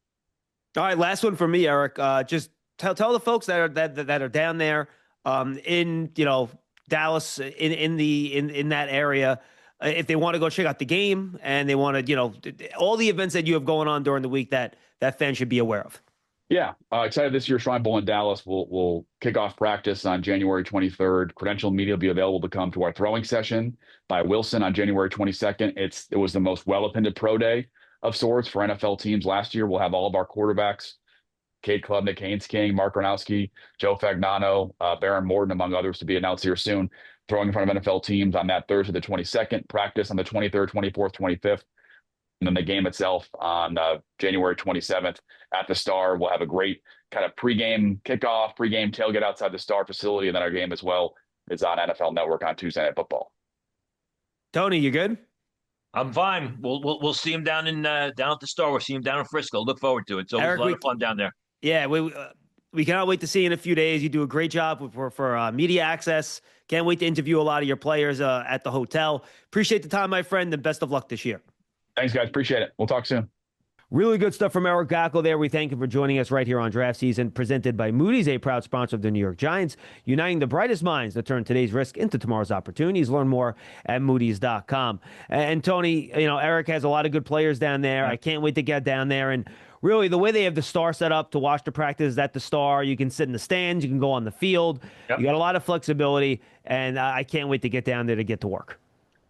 Speaker 1: All right, last one for me, Eric. Just tell the folks that are down there in Dallas in that area, if they want to go check out the game and they want to all the events that you have going on during the week that fans should be aware of.
Speaker 3: Yeah, excited this year's Shrine Bowl in Dallas. We'll kick off practice on January 23rd. Credentialed media will be available to come to our throwing session by Wilson on January 22nd. It was the most well-attended pro day of sorts for NFL teams last year. We'll have all of our quarterbacks, Cade Klubnik, Haynes King, Mark Gronowski, Joe Fagnano, Baron Morton, among others, to be announced here soon, throwing in front of NFL teams on that Thursday, the 22nd, practice on the 23rd, 24th, 25th. And then the game itself on January 27th at the Star. We'll have a great kind of pregame kickoff, pregame tailgate outside the Star facility. And then our game as well is on NFL Network on Tuesday Night Football. Tony,
Speaker 1: you good?
Speaker 2: I'm fine. We'll see him down at the Star. We'll see him down in Frisco. Look forward to it. It's always Eric, a lot of fun down there.
Speaker 1: Yeah, we cannot wait to see you in a few days. You do a great job for media access. Can't wait to interview a lot of your players at the hotel. Appreciate the time, my friend, and best of luck this year.
Speaker 3: Thanks, guys. Appreciate it. We'll talk soon.
Speaker 1: Really good stuff from Eric Galko there. We thank him for joining us right here on Draft Season, presented by Moody's, a proud sponsor of the New York Giants, uniting the brightest minds to turn today's risk into tomorrow's opportunities. Learn more at Moody's.com. And Tony, Eric has a lot of good players down there. I can't wait to get down there. And really, the way they have the Star set up to watch the practice at the Star, you can sit in the stands, you can go on the field. Yep. You got a lot of flexibility, and I can't wait to get down there to get to work.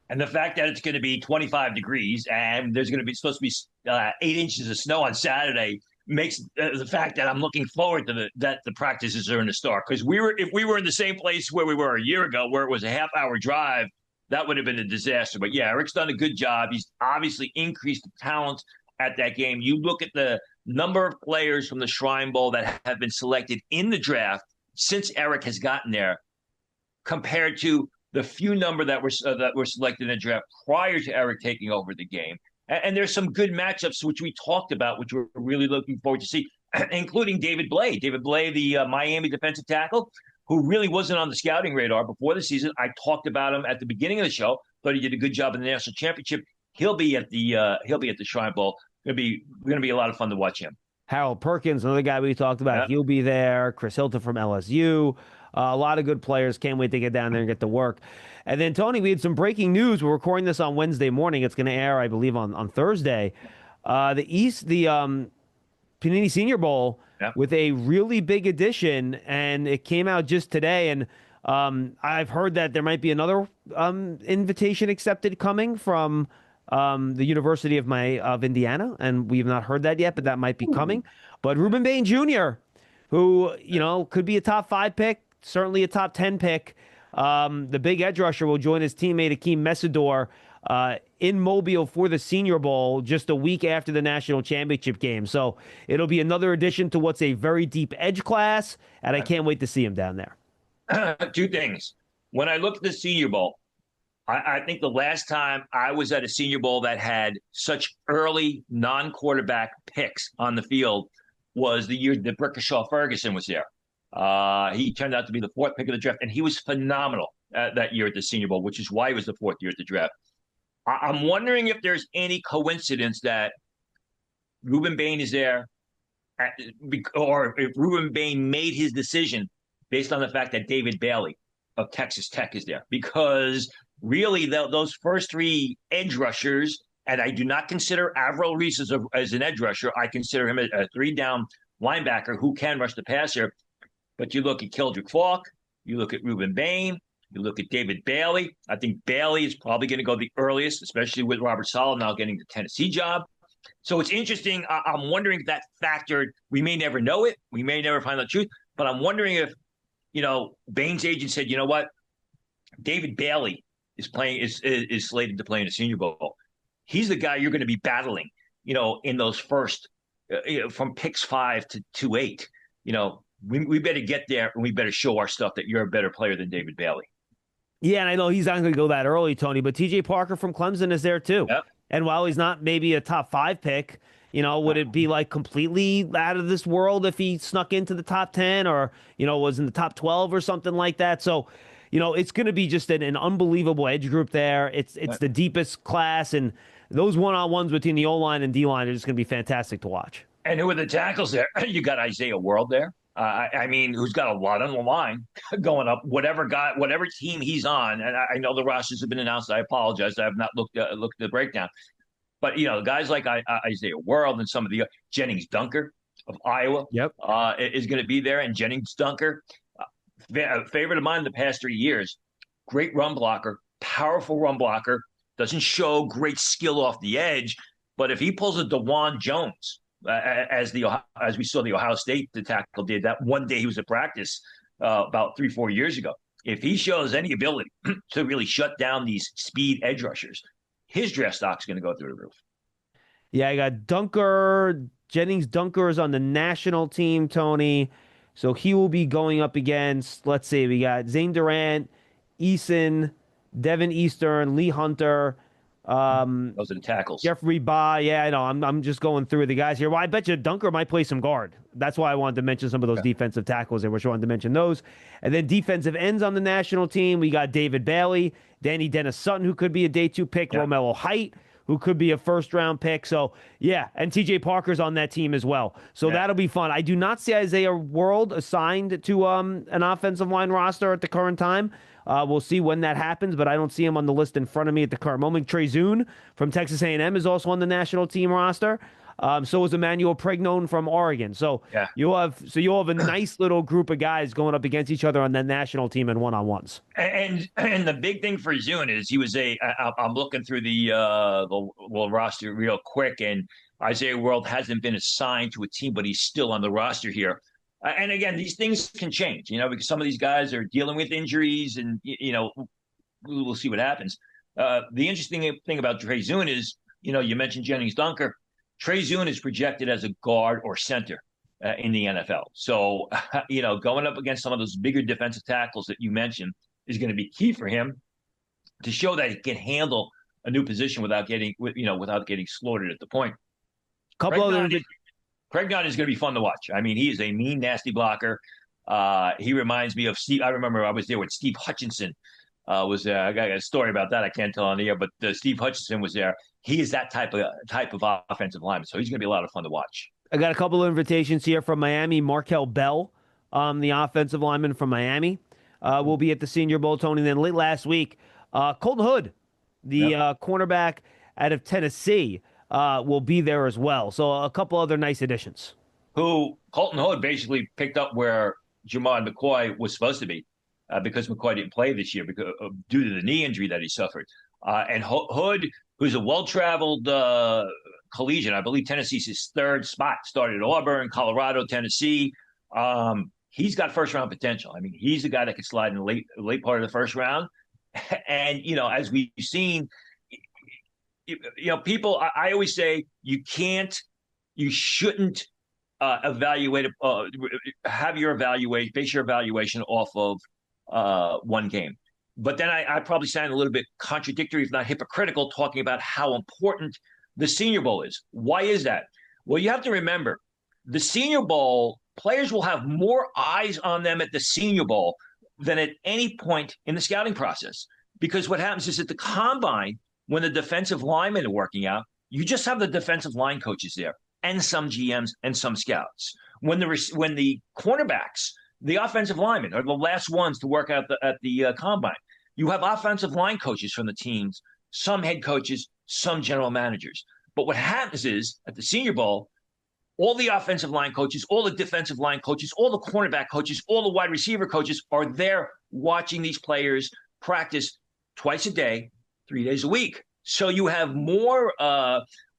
Speaker 2: And the fact that it's going to be 25 degrees and there's going to be supposed to be 8 inches of snow on Saturday makes the fact that I'm looking forward to that the practices are in the Star. Because if we were in the same place where we were a year ago, where it was a half-hour drive, that would have been a disaster. But yeah, Eric's done a good job. He's obviously increased the talent at that game. You look at the number of players from the Shrine Bowl that have been selected in the draft since Eric has gotten there, compared to the few number that were selected in the draft prior to Eric taking over the game. And there's some good matchups, which we talked about, which we're really looking forward to see, including David Blay. David Blay, the Miami defensive tackle, who really wasn't on the scouting radar before the season. I talked about him at the beginning of the show. Thought he did a good job in the national championship. He'll be at the Shrine Bowl. Going to be a lot of fun to watch him.
Speaker 1: Harold Perkins, another guy we talked about. He'll be there. Chris Hilton from LSU. A lot of good players. Can't wait to get down there and get to work. And then, Tony, we had some breaking news. We're recording this on Wednesday morning. It's going to air, I believe, on Thursday. The Panini Senior Bowl with a really big addition, and it came out just today. And I've heard that there might be another invitation accepted coming from the University of Indiana, and we've not heard that yet, but that might be coming. But Ruben Bain Jr., who could be a top 5 pick, certainly a top 10 pick. The big edge rusher will join his teammate Akeem Messidor in Mobile for the Senior Bowl just a week after the national championship game. So it'll be another addition to what's a very deep edge class, and I can't wait to see him down there.
Speaker 2: Two things. When I look at the Senior Bowl, I think the last time I was at a Senior Bowl that had such early non-quarterback picks on the field was the year that Brickashaw Ferguson was there. He turned out to be the 4th pick of the draft, and he was phenomenal that year at the Senior Bowl, which is why he was the 4th year at the draft. I'm wondering if there's any coincidence that Ruben Bain is there, or if Ruben Bain made his decision based on the fact that David Bailey of Texas Tech is there. Because really, those first 3 edge rushers, and I do not consider Avril Reese as an edge rusher. I consider him a 3-down linebacker who can rush the passer. But you look at Keldrick Falk, you look at Ruben Bain, you look at David Bailey. I think Bailey is probably going to go the earliest, especially with Robert Saleh now getting the Tennessee job. So it's interesting. I'm wondering if that factored. We may never know it. We may never find the truth. But I'm wondering if, Bain's agent said, you know what, David Bailey is slated to play in the Senior Bowl. He's the guy you're going to be battling, in those first from picks 5 to 8. We better get there, and we better show our stuff that you're a better player than David Bailey.
Speaker 1: Yeah, and I know he's not going to go that early, Tony, but TJ Parker from Clemson is there too.
Speaker 2: Yep.
Speaker 1: And while he's not maybe a top 5 pick, would it be like completely out of this world if he snuck into the top 10 or, was in the top 12 or something like that? So, it's going to be just an unbelievable edge group there. It's the deepest class, and those one-on-ones between the O-line and D-line are just going to be fantastic to watch.
Speaker 2: And who are the tackles there? You got Isaiah World there. Who's got a lot on the line going up, whatever team he's on. And I know the rosters have been announced. I apologize. I have not looked at the breakdown. But, guys like Isaiah World and some of the Jennings Dunker of Iowa is going to be there. And Jennings Dunker, a favorite of mine in the past 3 years, great run blocker, powerful run blocker, doesn't show great skill off the edge. But if he pulls a DeJuan Jones, as we saw the Ohio State the tackle did that one day he was at practice about 3-4 years ago. If he shows any ability to really shut down these speed edge rushers, his draft stock's going to go through the roof.
Speaker 1: Yeah, I got Dunker. Jennings Dunker is on the national team, Tony. So he will be going up against, let's see, we got Zane Durant, Eason, Devin Eastern, Lee Hunter.
Speaker 2: Those are the tackles.
Speaker 1: Jeffrey Ba. Yeah, I know. I'm just going through the guys here. Well, I bet you Dunker might play some guard. That's why I wanted to mention some of those defensive tackles there, which I wanted to mention those. And then defensive ends on the national team. We got David Bailey, Danny Dennis Sutton, who could be a day 2 pick, Romello Height, who could be a first-round pick. So, yeah, and T.J. Parker's on that team as well. So that'll be fun. I do not see Isaiah World assigned to an offensive line roster at the current time. We'll see when that happens, but I don't see him on the list in front of me at the current moment. Trey Zune from Texas A&M is also on the national team roster. So is Emmanuel Pregnon from Oregon. So you'll have a nice little group of guys going up against each other on that national team in one-on-ones.
Speaker 2: And the big thing for Zune is he was I'm looking through the roster real quick, and Isaiah World hasn't been assigned to a team, but he's still on the roster here. And again, these things can change, because some of these guys are dealing with injuries, and we'll see what happens. The interesting thing about Trey Zune is, you mentioned Jennings Dunker. Trey Zune is projected as a guard or center in the NFL. So, going up against some of those bigger defensive tackles that you mentioned is going to be key for him to show that he can handle a new position without getting slaughtered at the point. Pregnon is going to be fun to watch. I mean, he is a mean, nasty blocker. He reminds me of Steve. I remember I was there when Steve Hutchinson was there. I got a story about that. I can't tell on the air, but Steve Hutchinson was there. He is that type of offensive lineman, so he's going to be a lot of fun to watch.
Speaker 1: I got a couple of invitations here from Miami. Markel Bell, the offensive lineman from Miami, will be at the Senior Bowl, Tony. And then late last week, Colton Hood, the cornerback out of Tennessee, will be there as well. So a couple other nice additions.
Speaker 2: Colton Hood basically picked up where Jamad McCoy was supposed to be. because McCoy didn't play this year because due to the knee injury that he suffered. And Hood, who's a well-traveled collegian, I believe Tennessee's his third spot. Started at Auburn, Colorado, Tennessee. He's got first-round potential. I mean, he's a guy that could slide in the late part of the first round. And as we've seen, people. I always say you shouldn't evaluate have your evaluation, base your evaluation off of one game. But then I probably sound a little bit contradictory, if not hypocritical, talking about how important the Senior Bowl is. Why is that? Well, you have to remember, the Senior Bowl, players will have more eyes on them at the Senior Bowl than at any point in the scouting process. Because what happens is at the combine, when the defensive linemen are working out, you just have the defensive line coaches there and some GMs and some scouts. When the cornerbacks, the offensive linemen, are the last ones to work out at the combine, you have offensive line coaches from the teams, some head coaches, some general managers. But what happens is at the Senior Bowl, all the offensive line coaches, all the defensive line coaches, all the cornerback coaches, all the wide receiver coaches are there watching these players practice twice a day, 3 days a week. So you have more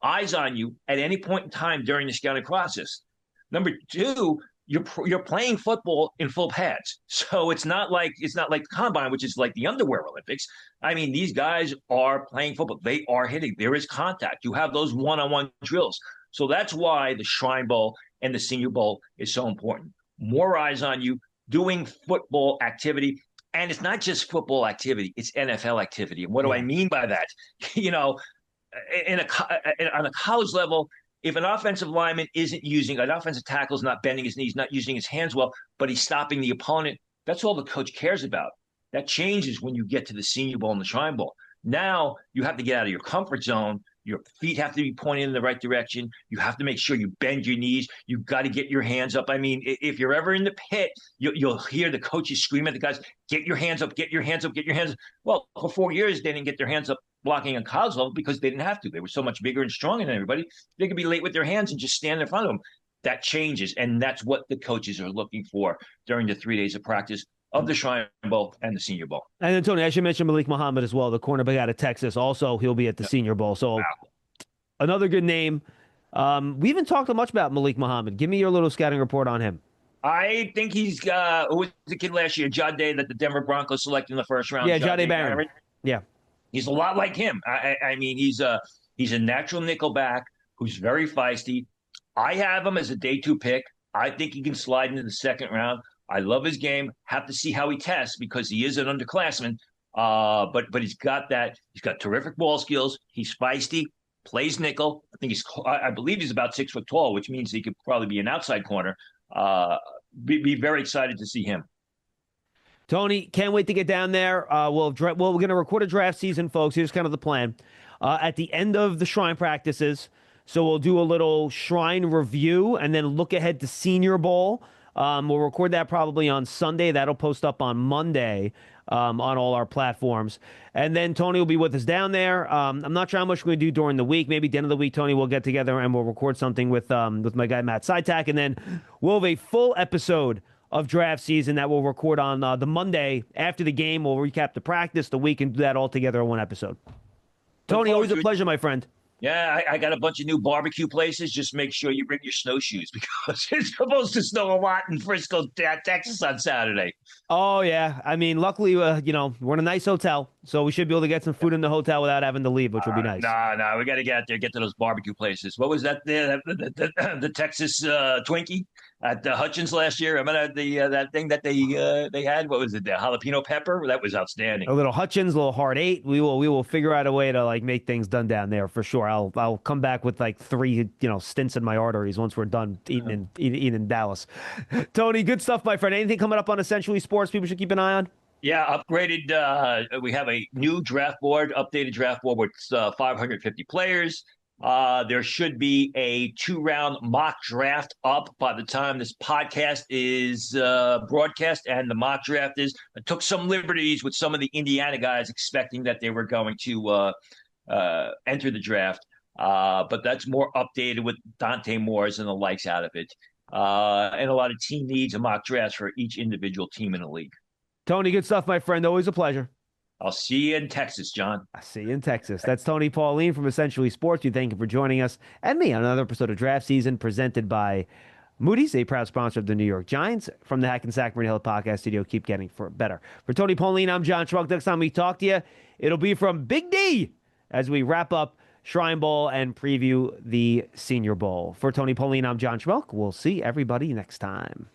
Speaker 2: eyes on you at any point in time during the scouting process. Number two, you're playing football in full pads. So it's not like the combine, which is like the underwear Olympics. I mean, these guys are playing football. They are hitting. There is contact. You have those one-on-one drills. So that's why the Shrine Bowl and the Senior Bowl is so important. More eyes on you doing football activity. And it's not just football activity, it's NFL activity. And what do I mean by that? On a college level, if an offensive lineman an offensive tackle is not bending his knees, not using his hands well, but he's stopping the opponent, that's all the coach cares about. That changes when you get to the Senior Bowl and the Shrine Bowl. Now you have to get out of your comfort zone. Your feet have to be pointed in the right direction. You have to make sure you bend your knees. You've got to get your hands up. I mean, if you're ever in the pit, you'll hear the coaches scream at the guys, get your hands up, get your hands up, get your hands up. Well, for 4 years, they didn't get their hands up blocking on college level because they didn't have to. They were so much bigger and stronger than everybody. They could be late with their hands and just stand in front of them. That changes, and that's what the coaches are looking for during the 3 days of practice of the Shrine Bowl and the Senior Bowl.
Speaker 1: And then, Tony, I should mention Malik Muhammad as well, the cornerback out of Texas. Also, he'll be at the Senior Bowl. So another good name. We haven't talked much about Malik Muhammad. Give me your little scouting report on him.
Speaker 2: I think he's who was the kid last year, Jahdae, that the Denver Broncos selected in the first round.
Speaker 1: Yeah, Jahdae Barron. Yeah.
Speaker 2: He's a lot like him. I mean, he's a natural nickelback who's very feisty. I have him as a day 2 pick. I think he can slide into the second round. I love his game. Have to see how he tests because he is an underclassman. But he's got that. He's got terrific ball skills. He's feisty. Plays nickel. I believe he's about 6 foot tall, which means he could probably be an outside corner. Be very excited to see him.
Speaker 1: Tony, can't wait to get down there. We're going to record a draft season, folks. Here's kind of the plan. At the end of the Shrine practices, so we'll do a little Shrine review and then look ahead to Senior Bowl. We'll record that probably on Sunday. That'll post up on Monday on all our platforms. And then Tony will be with us down there. I'm not sure how much we're going to do during the week. Maybe at the end of the week, Tony, we'll get together and we'll record something with my guy, Matt Sytak. And then we'll have a full episode of draft season that we'll record on the Monday after the game. We'll recap the practice, the week, and do that all together in one episode. Tony, always a pleasure, my friend.
Speaker 2: Yeah, I got a bunch of new barbecue places. Just make sure you bring your snowshoes because it's supposed to snow a lot in Frisco, Texas on Saturday.
Speaker 1: Oh, yeah. I mean, luckily, we're in a nice hotel, so we should be able to get some food in the hotel without having to leave, which would be nice.
Speaker 2: No, we got to get out there, get to those barbecue places. What was that there? The Texas Twinkie at Hutchins last year. Remember that thing that they had? What was it? The jalapeno pepper? That was outstanding.
Speaker 1: A little Hutchins, a little Hard 8. We will figure out a way to make things done down there for sure. I'll come back with 3 stints in my arteries once we're done eating in Dallas. Tony, good stuff, my friend. Anything coming up on Essentially Sports people should keep an eye on?
Speaker 2: Yeah, upgraded. We have a new draft board, updated draft board with 550 players. There should be a 2-round mock draft up by the time this podcast is broadcast, and the mock draft is. I took some liberties with some of the Indiana guys, expecting that they were going to enter the draft, but that's more updated with Dante Moore's and the likes out of it, and a lot of team needs and mock drafts for each individual team in the league.
Speaker 1: Tony, good stuff, my friend. Always a pleasure.
Speaker 2: I'll see you in Texas, John.
Speaker 1: I see you in Texas. That's Tony Pauline from Essentially Sports. We thank you for joining us and me on another episode of Draft Season presented by Moody's, a proud sponsor of the New York Giants. From the Hackensack Marine Hill Podcast Studio, keep getting better. For Tony Pauline, I'm John Schmuck. Next time we talk to you, it'll be from Big D as we wrap up Shrine Bowl and preview the Senior Bowl. For Tony Pauline, I'm John Schmuck. We'll see everybody next time.